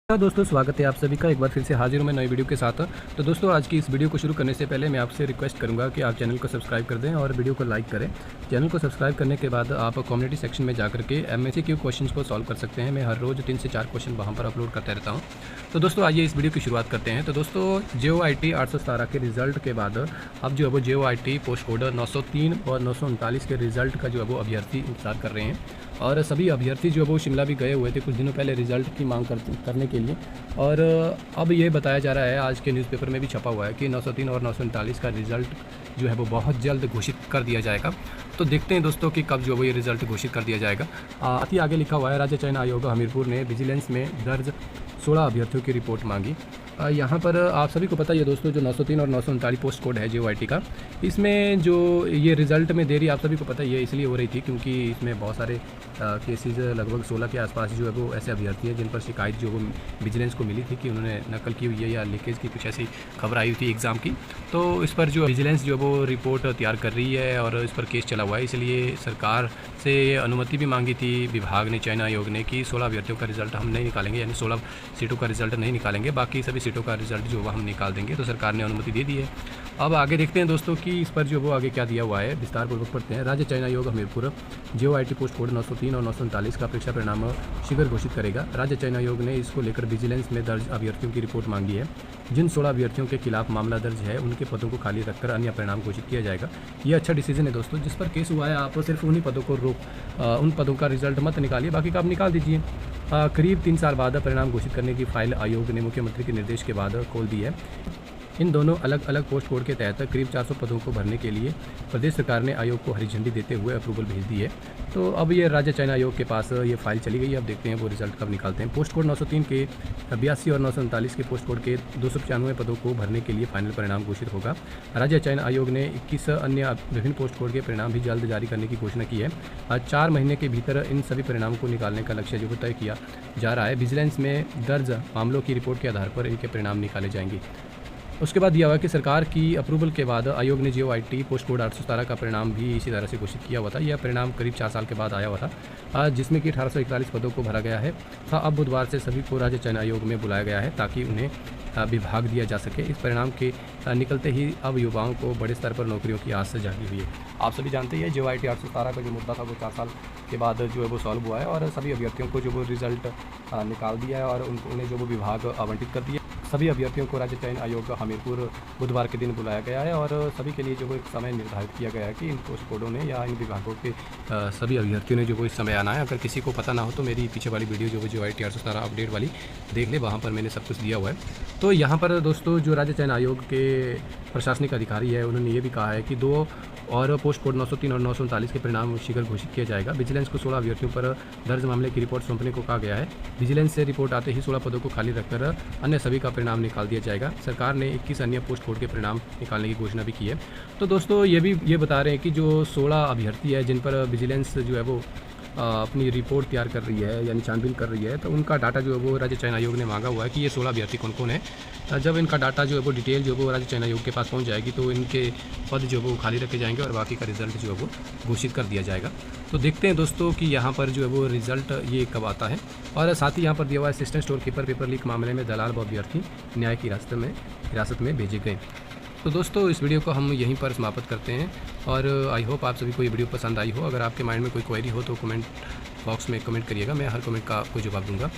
दोस्तों, स्वागत है आप सभी का एक बार फिर से हाजिर हूँ मैं नई वीडियो के साथ। तो दोस्तों, आज की इस वीडियो को शुरू करने से पहले मैं आपसे रिक्वेस्ट करूँगा कि आप चैनल को सब्सक्राइब कर दें और वीडियो को लाइक करें। चैनल को सब्सक्राइब करने के बाद आप कम्युनिटी सेक्शन में जाकर के MCQ क्वेश्चंस को सॉल्व कर सकते हैं। मैं हर रोज़ 3 से 4 क्वेश्चन वहाँ पर अपलोड करते रहता हूँ। तो दोस्तों, आइए इस वीडियो की शुरुआत करते हैं। तो दोस्तों, JOIT 817 के रिज़ल्ट के बाद अब जो है वो JOIT पोस्ट कोड 903 और 939 के रिज़ल्ट का जो है वो अभ्यर्थी इंतजार कर रहे हैं। और सभी अभ्यर्थी जो है वो शिमला भी गए हुए थे कुछ दिनों पहले रिज़ल्ट की मांग करने के लिए। और अब ये बताया जा रहा है, आज के न्यूज़पेपर में भी छपा हुआ है कि 903 और 939 का रिज़ल्ट जो है वो बहुत जल्द घोषित कर दिया जाएगा। तो देखते हैं दोस्तों कि कब जो है वो ये रिज़ल्ट घोषित कर दिया जाएगा। अति आगे लिखा हुआ है, राज्य चयन आयोग हमीरपुर ने विजिलेंस में दर्ज 16 अभ्यर्थियों की रिपोर्ट मांगी। यहाँ पर आप सभी को पता ही है दोस्तों, जो 903 और 939 पोस्ट कोड है JOIT का, इसमें जो ये रिज़ल्ट में देरी आप सभी को पता ही है इसलिए हो रही थी क्योंकि इसमें बहुत सारे केसेस लगभग 16 के आसपास जो है वो ऐसे अभ्यर्थी हैं जिन पर शिकायत जो वो विजिलेंस को मिली थी कि उन्होंने नकल की हुई है या लीकेज की कुछ ऐसी खबर आई हुई थी एग्ज़ाम की। तो इस पर जो विजिलेंस जो वो रिपोर्ट तैयार कर रही है और इस पर केस चला हुआ है, इसलिए सरकार से अनुमति भी मांगी थी विभाग ने, चयन आयोग ने, कि 16 अभ्यर्थियों का रिज़ल्ट हम नहीं निकालेंगे, यानी 16 सीटों का रिज़ल्ट नहीं निकालेंगे, बाकी सभी सीटों का रिज़ल्ट जो वह हम निकाल देंगे। तो सरकार ने अनुमति दे दी है। अब आगे देखते हैं दोस्तों कि इस पर जो वो आगे क्या दिया हुआ है, विस्तारपूर्वक पढ़ते हैं। राज्य चयन आयोग हमीरपुर JOIT पोस्ट कोड 903 और 939 का परीक्षा परिणाम शीघ्र घोषित करेगा। राज्य चयन आयोग ने इसको लेकर विजिलेंस में दर्ज अभ्यर्थियों की रिपोर्ट मांगी है। जिन 16 अभ्यर्थियों के खिलाफ मामला दर्ज है उनके पदों को खाली रखकर अन्य परिणाम घोषित किया जाएगा। ये अच्छा डिसीजन है दोस्तों, जिस पर केस हुआ है आप सिर्फ उन्हीं पदों को उन पदों का रिजल्ट मत निकालिए, बाकी का आप निकाल दीजिए। करीब 3 साल बाद परिणाम घोषित करने की फाइल आयोग ने मुख्यमंत्री के निर्देश के बाद खोल दी है। इन दोनों अलग अलग पोस्ट कोड के तहत करीब 400 पदों को भरने के लिए प्रदेश सरकार ने आयोग को हरी झंडी देते हुए अप्रूवल भेज दी है। तो अब ये राज्य चयन आयोग के पास ये फाइल चली गई है। अब देखते हैं वो रिजल्ट कब निकालते हैं। पोस्ट कोड 903 के 82 और 939 के पोस्ट कोड के 295 पदों को भरने के लिए फाइनल परिणाम घोषित होगा। राज्य चयन आयोग ने 21 अन्य विभिन्न पोस्ट कोड के परिणाम भी जल्द जारी करने की घोषणा की है। 4 महीने के भीतर इन सभी परिणामों को निकालने का लक्ष्य जो तय किया जा रहा है। विजिलेंस में दर्ज मामलों की रिपोर्ट के आधार पर इनके परिणाम निकाले जाएंगे। उसके बाद दिया हुआ कि सरकार की अप्रूवल के बाद आयोग ने JOIT पोस्ट कोड 817 का परिणाम भी इसी तरह से घोषित किया हुआ था। यह परिणाम करीब 4 साल के बाद आया हुआ था, जिसमें कि 1841 पदों को भरा गया है। अब बुधवार से सभी को राज्य चयन आयोग में बुलाया गया है ताकि उन्हें विभाग दिया जा सके। इस परिणाम के निकलते ही अब युवाओं को बड़े स्तर पर नौकरियों की आस जागी हुई है। आप सभी जानते हैं JOIT 817 का जो मुद्दा था वो 4 साल के बाद जो है वो सॉल्व हुआ है और सभी अभ्यर्थियों को जो वो रिज़ल्ट निकाल दिया है और उन्हें जो वो विभाग आवंटित कर दिया। सभी अभ्यर्थियों को राज्य चयन आयोग हमीरपुर बुधवार के दिन बुलाया गया है और सभी के लिए जो वो एक समय निर्धारित किया गया है कि इन पोस्ट कोडों ने या इन विभागों के सभी अभ्यर्थियों ने जो वो इस समय आना है। अगर किसी को पता ना हो तो मेरी पीछे वाली वीडियो जो वो JOIT 817 अपडेट वाली देख ले, वहाँ पर मैंने सब कुछ दिया हुआ है। तो यहाँ पर दोस्तों, जो राज्य चयन आयोग के प्रशासनिक अधिकारी है उन्होंने ये भी कहा है कि 2 और पोस्ट कोड 903 और 939 के परिणाम शीघ्र घोषित किया जाएगा। विजिलेंस को 16 अभ्यर्थियों पर दर्ज मामले की रिपोर्ट सौंपने को कहा गया है। विजिलेंस से रिपोर्ट आते ही 16 पदों को खाली रखकर अन्य सभी का परिणाम निकाल दिया जाएगा। सरकार ने 21 अन्य पोस्ट कोड के परिणाम निकालने की घोषणा भी की है। तो दोस्तों, ये बता रहे हैं कि जो 16 अभ्यर्थी है जिन पर विजिलेंस जो है वो अपनी रिपोर्ट तैयार कर रही है यानी छानबीन कर रही है, तो उनका डाटा जो है वो राज्य चयन आयोग ने मांगा हुआ है कि ये 16 अभ्यर्थी कौन कौन है। जब इनका डाटा जो है वो डिटेल जो है वो राज्य चयन आयोग के पास पहुंच जाएगी तो इनके पद जो है वो खाली रखे जाएंगे और बाकी का रिज़ल्ट जो है वो घोषित कर दिया जाएगा। तो देखते हैं दोस्तों कि यहाँ पर जो है वो रिज़ल्ट ये कब आता है। और साथ ही यहाँ पर दिया हुआ है assistant store keeper paper leak मामले में दलाल व अभ्यर्थी न्याय की हिरासत में भेजे गए। तो दोस्तों, इस वीडियो को हम यहीं पर समाप्त करते हैं और आई होप आप सभी को ये वीडियो पसंद आई हो। अगर आपके माइंड में कोई क्वेरी हो तो कमेंट बॉक्स में कमेंट करिएगा, मैं हर कमेंट का आपको जवाब दूंगा।